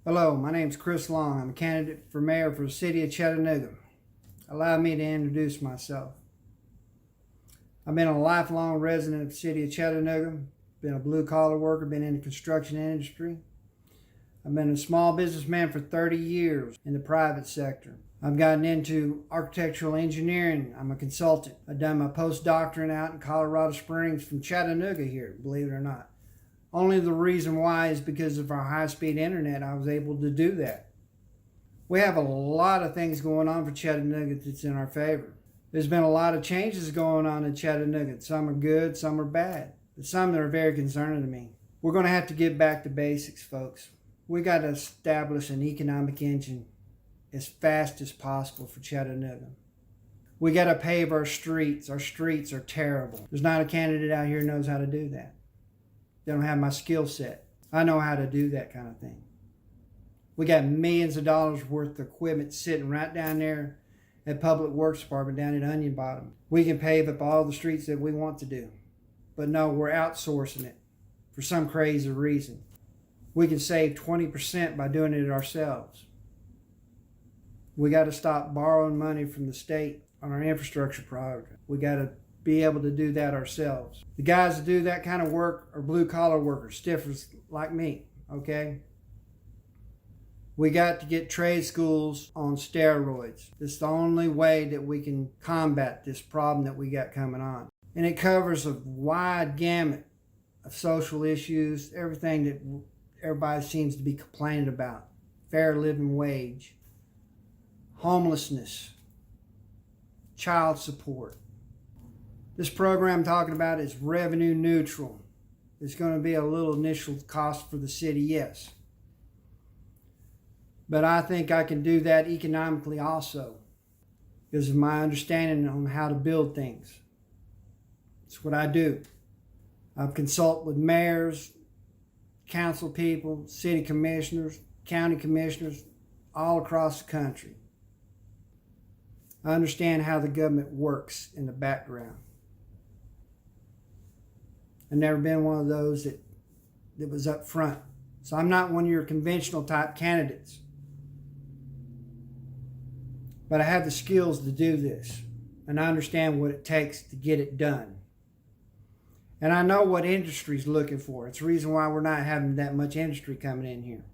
Hello, my name is Chris Long. I'm a candidate for mayor for the city of Chattanooga. Allow me to introduce myself. I've been a lifelong resident of the city of Chattanooga, been a blue-collar worker, been in the construction industry. I've been a small businessman for 30 years in the private sector. I've gotten into architectural engineering. I'm a consultant. I've done my postdoctorate out in Colorado Springs from Chattanooga here, believe it or not. Only the reason why is because of our high-speed internet, I was able to do that. We have a lot of things going on for Chattanooga that's in our favor. There's been a lot of changes going on in Chattanooga. Some are good, some are bad, but some that are very concerning to me. We're going to have to get back to basics, folks. We got to establish an economic engine as fast as possible for Chattanooga. We got to pave our streets. Our streets are terrible. There's not a candidate out here who knows how to do that. They don't have my skill set. I know how to do that kind of thing. We got millions of dollars worth of equipment sitting right down there at Public Works Department down at Onion Bottom. We can pave up all the streets that we want to do. But no, we're outsourcing it for some crazy reason. We can save 20% by doing it ourselves. We got to stop borrowing money from the state on our infrastructure project. We got to be able to do that ourselves. The guys that do that kind of work are blue-collar workers, stiffers like me, okay? We got to get trade schools on steroids. It's the only way that we can combat this problem that we got coming on. And it covers a wide gamut of social issues, everything that everybody seems to be complaining about. Fair living wage, homelessness, child support. This program I'm talking about is revenue neutral. It's going to be a little initial cost for the city, yes. But I think I can do that economically also because of my understanding on how to build things. It's what I do. I've consulted with mayors, council people, city commissioners, county commissioners all across the country. I understand how the government works in the background. I've never been one of those that was up front. So I'm not one of your conventional type candidates. But I have the skills to do this. And I understand what it takes to get it done. And I know what industry's looking for. It's the reason why we're not having that much industry coming in here.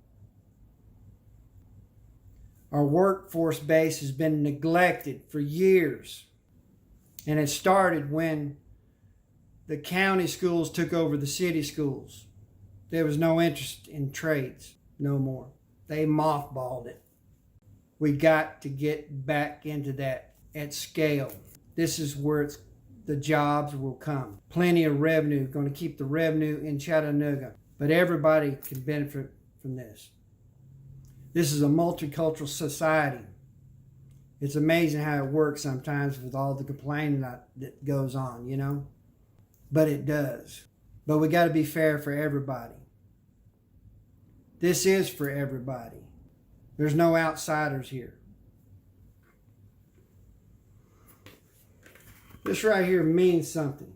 Our workforce base has been neglected for years. And it started when the county schools took over the city schools. There was no interest in trades no more. They mothballed it. We got to get back into that at scale. This is where the jobs will come. Plenty of revenue, going to keep the revenue in Chattanooga. But everybody can benefit from this. This is a multicultural society. It's amazing how it works sometimes with all the complaining that goes on, you know? But it does. But we got to be fair for everybody. This is for everybody. There's no outsiders here. This right here means something.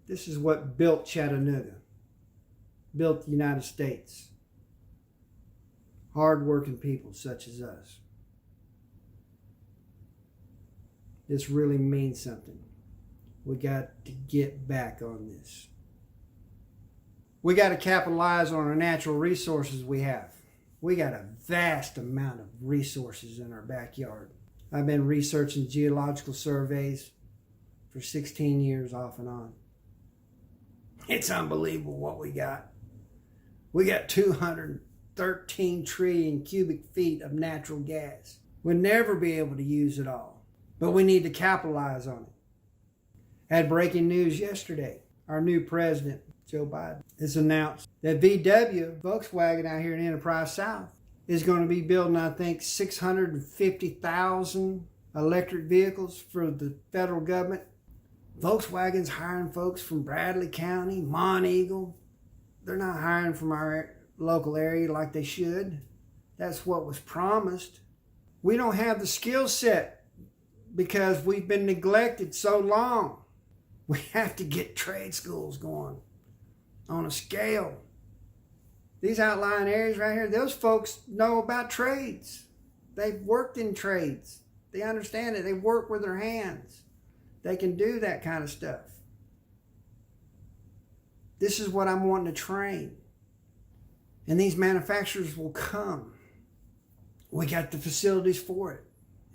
This is what built Chattanooga, built the United States. Hard-working people such as us. This really means something. We got to get back on this. We got to capitalize on our natural resources we have. We got a vast amount of resources in our backyard. I've been researching geological surveys for 16 years off and on. It's unbelievable what we got. We got 213 trillion cubic feet of natural gas. We'll never be able to use it all, but we need to capitalize on it. Had breaking news yesterday. Our new president, Joe Biden, has announced that VW, Volkswagen out here in Enterprise South, is going to be building, I think, 650,000 electric vehicles for the federal government. Volkswagen's hiring folks from Bradley County, Monteagle. They're not hiring from our local area like they should. That's what was promised. We don't have the skill set because we've been neglected so long. We have to get trade schools going on a scale. These outlying areas right here, those folks know about trades. They've worked in trades. They understand it. They work with their hands. They can do that kind of stuff. This is what I'm wanting to train. And these manufacturers will come. We got the facilities for it.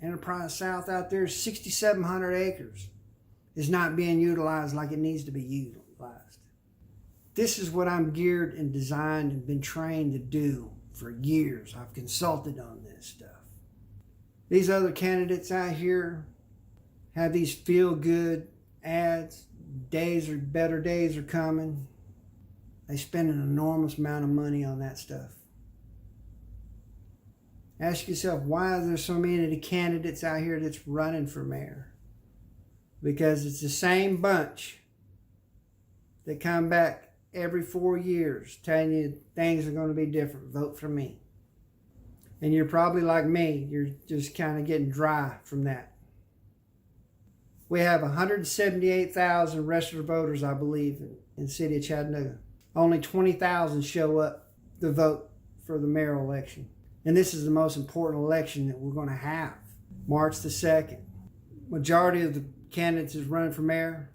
Enterprise South out there, 6,700 acres, is not being utilized like it needs to be utilized. This is what I'm geared and designed and been trained to do for years. I've consulted on this stuff. These other candidates out here have these feel-good ads. Better days are coming. They spend an enormous amount of money on that stuff. Ask yourself, why are there so many of the candidates out here that's running for mayor? Because it's the same bunch that come back every 4 years telling you things are going to be different. Vote for me. And you're probably like me. You're just kind of getting dry from that. We have 178,000 registered voters, I believe, in the city of Chattanooga. Only 20,000 show up to vote for the mayoral election. And this is the most important election that we're going to have. March the 2nd. Majority of the candidates that's running for mayor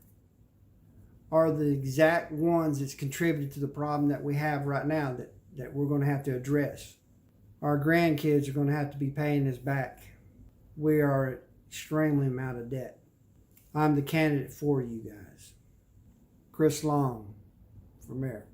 are the exact ones that's contributed to the problem that we have right now that we're going to have to address. Our grandkids are going to have to be paying this back. We are extremely amount of debt. I'm the candidate for you guys. Chris Long for mayor.